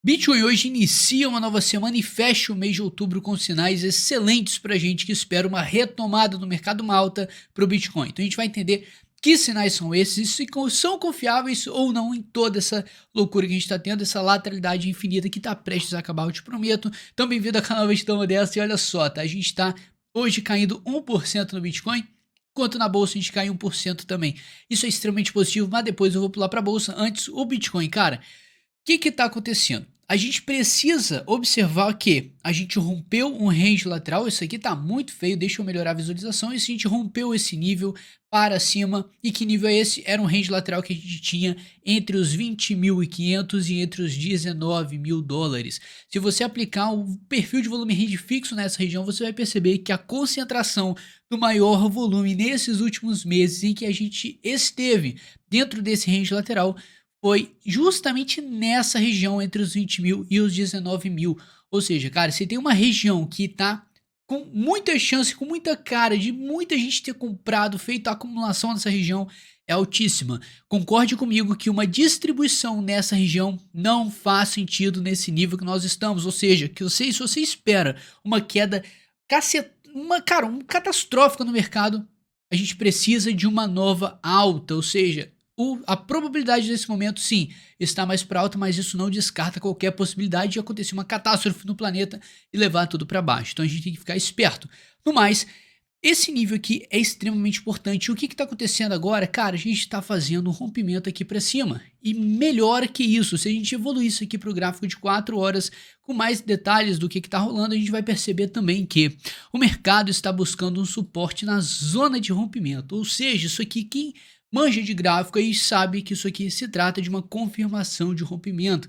Bitcoin hoje inicia uma nova semana e fecha o mês de outubro com sinais excelentes para a gente que espera uma retomada no mercado, uma alta para o Bitcoin. Então a gente vai entender que sinais são esses e se são confiáveis ou não em toda essa loucura que a gente está tendo, essa lateralidade infinita que está prestes a acabar, eu te prometo. Então bem-vindo ao canal Vestão Dessa e olha só, tá? A gente está hoje caindo 1% no Bitcoin, enquanto na bolsa a gente cai 1% também. Isso é extremamente positivo, mas depois eu vou pular para a bolsa. Antes, o Bitcoin, cara. O que está acontecendo? A gente precisa observar que a gente rompeu um range lateral, isso aqui está muito feio, deixa eu melhorar a visualização, e se a gente rompeu esse nível para cima, e que nível é esse? Era um range lateral que a gente tinha entre os 20.500 e entre os 19 mil dólares. Se você aplicar o perfil de volume range fixo nessa região, você vai perceber que a concentração do maior volume nesses últimos meses em que a gente esteve dentro desse range lateral foi justamente nessa região entre os 20 mil e os 19 mil. Ou seja, cara, você tem uma região que tá com muita chance, com muita cara de muita gente ter comprado, feito a acumulação nessa região, é altíssima. Concorde comigo que uma distribuição nessa região não faz sentido nesse nível que nós estamos. Ou seja, que se você espera uma queda catastrófica no mercado, a gente precisa de uma nova alta, ou seja, a probabilidade desse momento, sim, está mais para alta, mas isso não descarta qualquer possibilidade de acontecer uma catástrofe no planeta e levar tudo para baixo. Então a gente tem que ficar esperto. No mais, esse nível aqui é extremamente importante. O que está acontecendo agora? Cara, a gente está fazendo um rompimento aqui para cima. E melhor que isso, se a gente evoluir isso aqui para o gráfico de 4 horas, com mais detalhes do que está rolando, a gente vai perceber também que o mercado está buscando um suporte na zona de rompimento. Ou seja, isso aqui, quem manja de gráfico aí sabe que isso aqui se trata de uma confirmação de rompimento.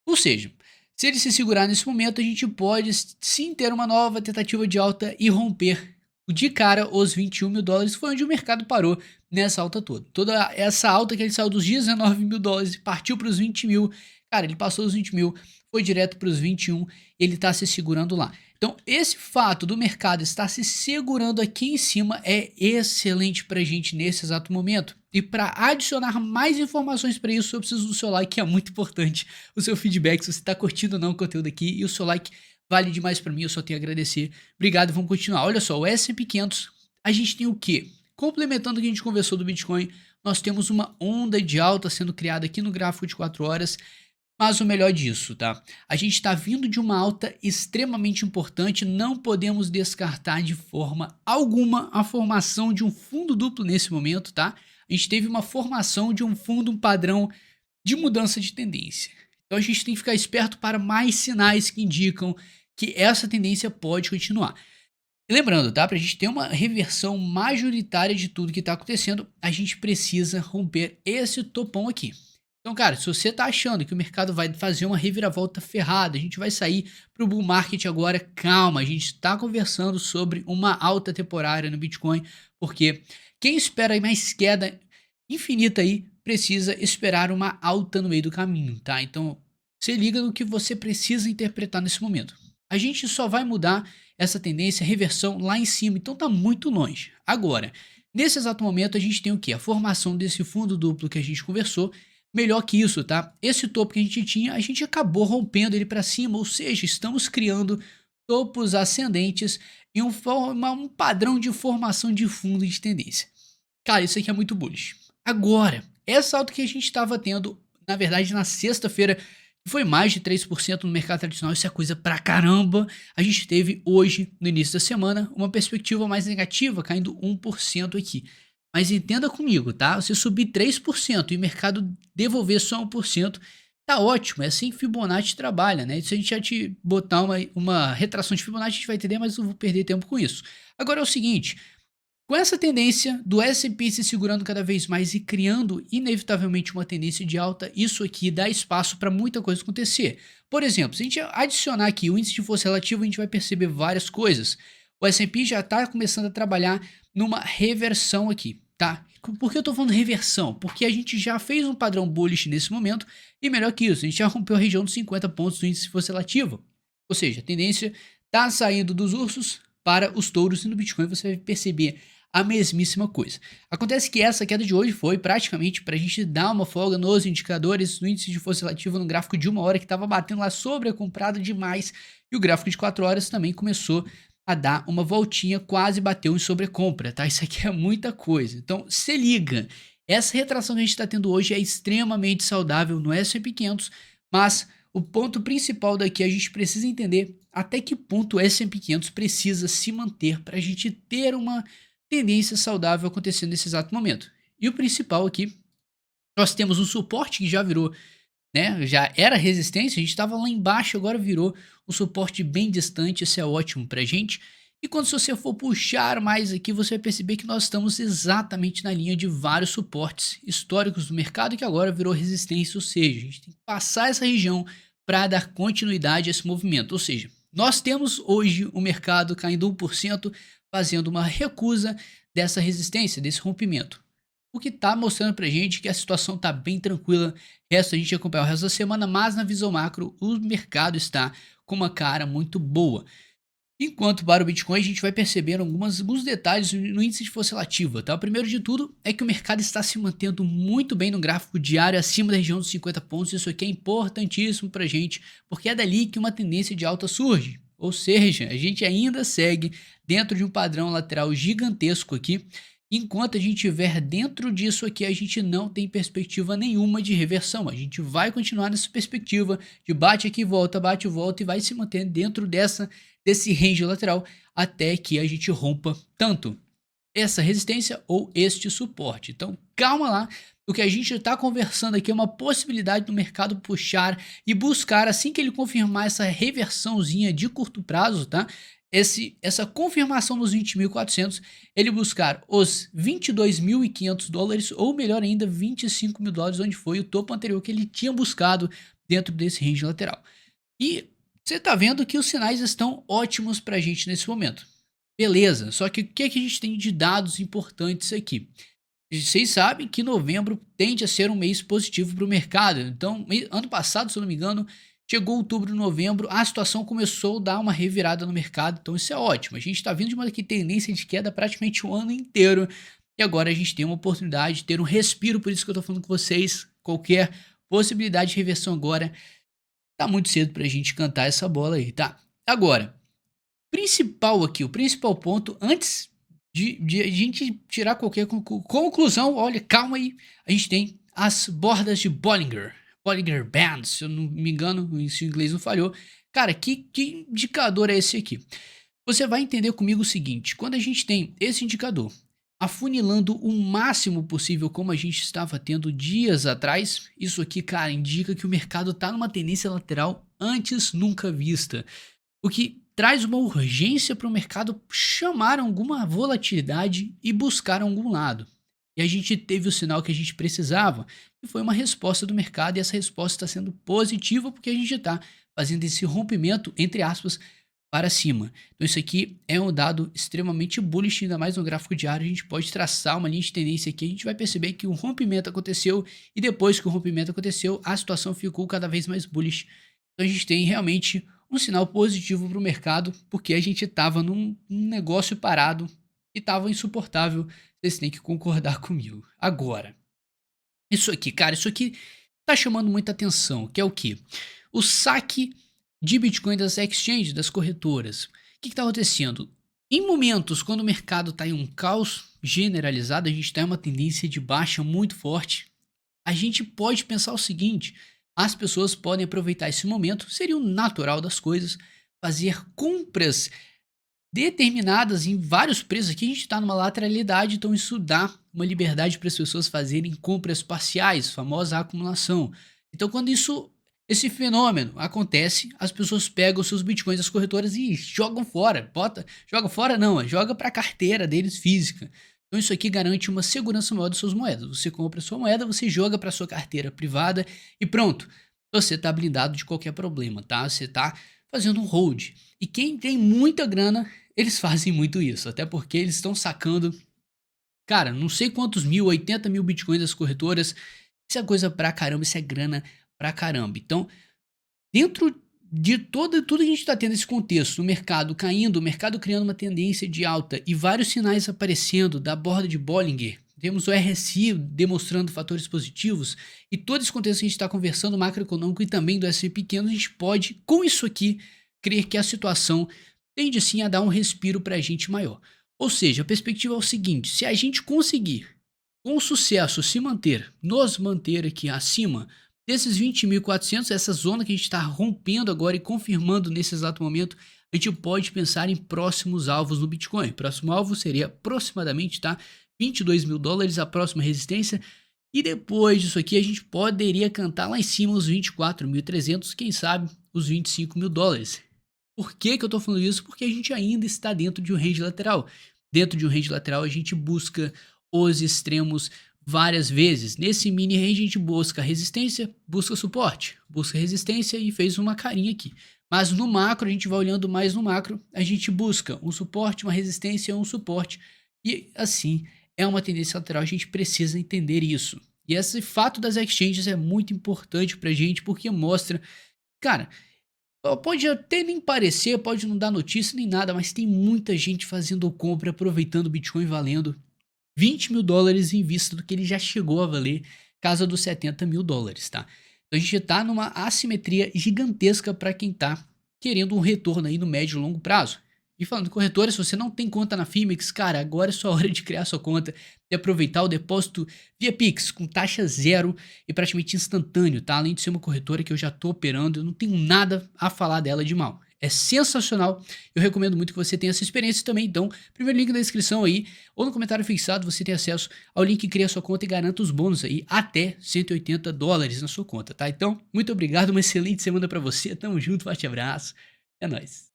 Ou seja, se ele se segurar nesse momento, a gente pode sim ter uma nova tentativa de alta e romper de cara os 21 mil dólares, foi onde o mercado parou nessa alta toda. Toda essa alta que ele saiu dos 19 mil dólares e partiu para os 20 mil, cara, ele passou os 20 mil, foi direto para os 21, ele está se segurando lá. Então, esse fato do mercado estar se segurando aqui em cima é excelente para a gente nesse exato momento. E para adicionar mais informações para isso, eu preciso do seu like, que é muito importante. O seu feedback, se você está curtindo ou não o conteúdo aqui, e o seu like vale demais para mim, eu só tenho a agradecer. Obrigado, vamos continuar. Olha só, o S&P 500, a gente tem o quê? Complementando o que a gente conversou do Bitcoin, nós temos uma onda de alta sendo criada aqui no gráfico de 4 horas. Mas o melhor disso, tá? A gente está vindo de uma alta extremamente importante, não podemos descartar de forma alguma a formação de um fundo duplo nesse momento, tá? A gente teve uma formação de um fundo, um padrão de mudança de tendência. Então a gente tem que ficar esperto para mais sinais que indicam que essa tendência pode continuar. E lembrando, tá? Para a gente ter uma reversão majoritária de tudo que está acontecendo, a gente precisa romper esse topão aqui. Então, cara, se você tá achando que o mercado vai fazer uma reviravolta ferrada, a gente vai sair pro bull market agora, calma, a gente está conversando sobre uma alta temporária no Bitcoin, porque quem espera mais queda infinita aí, precisa esperar uma alta no meio do caminho, tá? Então, se liga no que você precisa interpretar nesse momento. A gente só vai mudar essa tendência, reversão lá em cima, então tá muito longe. Agora, nesse exato momento a gente tem o que? A formação desse fundo duplo que a gente conversou. Melhor que isso, tá? Esse topo que a gente tinha, a gente acabou rompendo ele para cima, ou seja, estamos criando topos ascendentes em um padrão de formação de fundo de tendência. Cara, isso aqui é muito bullish. Agora, essa alta que a gente estava tendo, na verdade, na sexta-feira, foi mais de 3% no mercado tradicional, isso é coisa pra caramba. A gente teve hoje, no início da semana, uma perspectiva mais negativa, caindo 1% aqui. Mas entenda comigo, tá? Você subir 3% e o mercado devolver só 1%, tá ótimo. É assim que Fibonacci trabalha, né? Se a gente já te botar uma retração de Fibonacci, a gente vai entender, mas eu vou perder tempo com isso. Agora é o seguinte, com essa tendência do S&P se segurando cada vez mais e criando inevitavelmente uma tendência de alta, isso aqui dá espaço para muita coisa acontecer. Por exemplo, se a gente adicionar aqui o índice de força relativa, a gente vai perceber várias coisas. O S&P já está começando a trabalhar numa reversão aqui. Tá? Por que eu tô falando reversão? Porque a gente já fez um padrão bullish nesse momento e melhor que isso, a gente já rompeu a região dos 50 pontos do índice de força relativa. Ou seja, a tendência tá saindo dos ursos para os touros e no Bitcoin você vai perceber a mesmíssima coisa. Acontece que essa queda de hoje foi praticamente para a gente dar uma folga nos indicadores, no índice de força relativa no gráfico de 1 hora que estava batendo lá sobrecomprado demais, e o gráfico de 4 horas também começou a dar uma voltinha, quase bateu em sobrecompra, tá? Isso aqui é muita coisa. Então, se liga, essa retração que a gente está tendo hoje é extremamente saudável no S&P 500, mas o ponto principal daqui a gente precisa entender até que ponto o S&P 500 precisa se manter para a gente ter uma tendência saudável acontecendo nesse exato momento. E o principal aqui, nós temos um suporte que já virou, né, já era resistência, a gente estava lá embaixo, agora virou um suporte bem distante, isso é ótimo para a gente. E quando você for puxar mais aqui, você vai perceber que nós estamos exatamente na linha de vários suportes históricos do mercado que agora virou resistência, ou seja, a gente tem que passar essa região para dar continuidade a esse movimento, ou seja, nós temos hoje o mercado caindo 1%, fazendo uma recusa dessa resistência, desse rompimento. O que está mostrando para a gente que a situação está bem tranquila, resta a gente acompanhar o resto da semana, mas na visão macro o mercado está com uma cara muito boa. Enquanto para o Bitcoin a gente vai percebendo alguns detalhes no índice de força relativa, tá? O primeiro de tudo é que o mercado está se mantendo muito bem no gráfico diário acima da região dos 50 pontos, isso aqui é importantíssimo para a gente, porque é dali que uma tendência de alta surge, ou seja, a gente ainda segue dentro de um padrão lateral gigantesco aqui, enquanto a gente estiver dentro disso aqui a gente não tem perspectiva nenhuma de reversão, a gente vai continuar nessa perspectiva de bate aqui, volta, bate e volta e vai se manter dentro desse range lateral até que a gente rompa tanto essa resistência ou este suporte. Então calma lá, o que a gente está conversando aqui é uma possibilidade do mercado puxar e buscar, assim que ele confirmar essa reversãozinha de curto prazo, tá? Essa confirmação nos 20.400, ele buscar os 22.500 dólares ou melhor ainda 25 mil dólares, onde foi o topo anterior que ele tinha buscado dentro desse range lateral. E você está vendo que os sinais estão ótimos para a gente nesse momento. Beleza, só que o que, é que a gente tem de dados importantes aqui? Vocês sabem que novembro tende a ser um mês positivo para o mercado. Então, ano passado, se eu não me engano, chegou outubro, novembro, a situação começou a dar uma revirada no mercado. Então, isso é ótimo. A gente está vindo de uma tendência de queda praticamente o ano inteiro. E agora a gente tem uma oportunidade de ter um respiro. Por isso que eu estou falando com vocês. Qualquer possibilidade de reversão agora, tá muito cedo pra gente cantar essa bola aí, tá? Agora, o principal ponto, antes de a gente tirar qualquer conclusão, olha, calma aí, a gente tem as bordas de Bollinger Bands, se eu não me engano, se o inglês não falhou. Cara, que indicador é esse aqui? Você vai entender comigo o seguinte, quando a gente tem esse indicador afunilando o máximo possível como a gente estava tendo dias atrás, isso aqui, cara, indica que o mercado está numa tendência lateral antes nunca vista, o que traz uma urgência para o mercado chamar alguma volatilidade e buscar algum lado. E a gente teve o sinal que a gente precisava, e foi uma resposta do mercado, e essa resposta está sendo positiva porque a gente está fazendo esse rompimento, entre aspas, para cima. Então isso aqui é um dado extremamente bullish, ainda mais no gráfico diário, a gente pode traçar uma linha de tendência aqui, a gente vai perceber que um rompimento aconteceu e depois que o rompimento aconteceu, a situação ficou cada vez mais bullish. Então a gente tem realmente um sinal positivo para o mercado, porque a gente estava num negócio parado e estava insuportável, vocês têm que concordar comigo. Agora, isso aqui, cara, isso aqui tá chamando muita atenção, que é o quê? O saque de Bitcoin das exchanges, das corretoras. O que está acontecendo? Em momentos quando o mercado está em um caos generalizado, a gente tem uma tendência de baixa muito forte, a gente pode pensar o seguinte, as pessoas podem aproveitar esse momento, seria o natural das coisas, fazer compras determinadas em vários preços. Aqui a gente está numa lateralidade, então isso dá uma liberdade para as pessoas fazerem compras parciais, famosa acumulação. Então quando esse fenômeno acontece, as pessoas pegam os seus bitcoins das corretoras e jogam fora. Joga fora não, joga para a carteira deles física. Então isso aqui garante uma segurança maior das suas moedas. Você compra a sua moeda, você joga para sua carteira privada e pronto. Você está blindado de qualquer problema, tá? Você está fazendo um hold. E quem tem muita grana, eles fazem muito isso. Até porque eles estão sacando, cara, não sei quantos 80 mil bitcoins das corretoras. Isso é coisa pra caramba, isso é grana pra caramba. Então, dentro de tudo que a gente está tendo esse contexto, o mercado caindo, o mercado criando uma tendência de alta e vários sinais aparecendo da borda de Bollinger, temos o RSI demonstrando fatores positivos e todo esse contexto que a gente está conversando macroeconômico e também do S&P pequeno, a gente pode, com isso aqui, crer que a situação tende sim a dar um respiro para a gente maior. Ou seja, a perspectiva é o seguinte, se a gente conseguir com sucesso se manter, nos manter aqui acima desses 20.400, essa zona que a gente está rompendo agora e confirmando nesse exato momento, a gente pode pensar em próximos alvos no Bitcoin. Próximo alvo seria aproximadamente, tá? 22 mil dólares, a próxima resistência. E depois disso aqui, a gente poderia cantar lá em cima os 24.300, quem sabe os 25 mil dólares. Por que que eu tô falando isso? Porque a gente ainda está dentro de um range lateral. Dentro de um range lateral, a gente busca os extremos várias vezes. Nesse mini range, a gente busca resistência, busca suporte, busca resistência e fez uma carinha aqui. Mas no macro, a gente vai olhando mais no macro, a gente busca um suporte, uma resistência, um suporte. E assim, é uma tendência lateral, a gente precisa entender isso. E esse fato das exchanges é muito importante pra gente, porque mostra, cara, pode até nem parecer, pode não dar notícia nem nada, mas tem muita gente fazendo compra, aproveitando o Bitcoin valendo 20 mil dólares em vista do que ele já chegou a valer, casa dos 70 mil dólares, tá? Então a gente tá numa assimetria gigantesca para quem tá querendo um retorno aí no médio e longo prazo. E falando em corretora, se você não tem conta na Fimex, cara, agora é sua hora de criar sua conta e aproveitar o depósito via Pix com taxa zero e praticamente instantâneo, tá? Além de ser uma corretora que eu já tô operando, eu não tenho nada a falar dela de mal. É sensacional, eu recomendo muito que você tenha essa experiência também, então, primeiro link na descrição aí, ou no comentário fixado, você tem acesso ao link que cria sua conta e garanta os bônus aí, até 180 dólares na sua conta, tá? Então, muito obrigado, uma excelente semana pra você, tamo junto, forte abraço, é nóis.